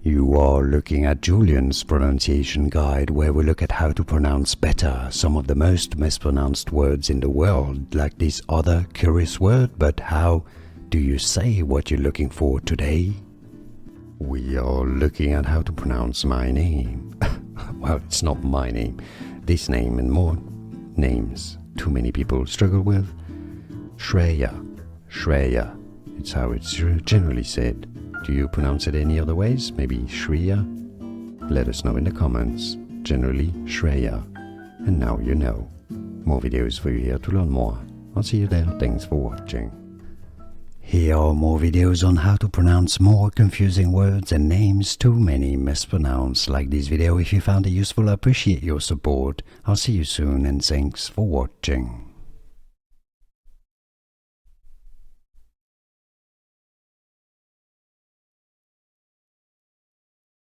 You are looking at Julian's pronunciation guide, where we look at how to pronounce better some of the most mispronounced words in the world, like this other curious word. But how do you say what you're looking for today? We are looking at how to pronounce my name. Well, it's not my name. This name and more names too many people struggle with. Shreya. Shreya. It's how it's generally said. Do you pronounce it any other ways? Maybe Shreya? Let us know in the comments. Generally, Shreya. And now you know. More videos for you here to learn more. I'll see you there. Thanks for watching. Here are more videos on how to pronounce more confusing words and names too many mispronounced. Like this video if you found it useful. I appreciate your support. I'll see you soon and thanks for watching.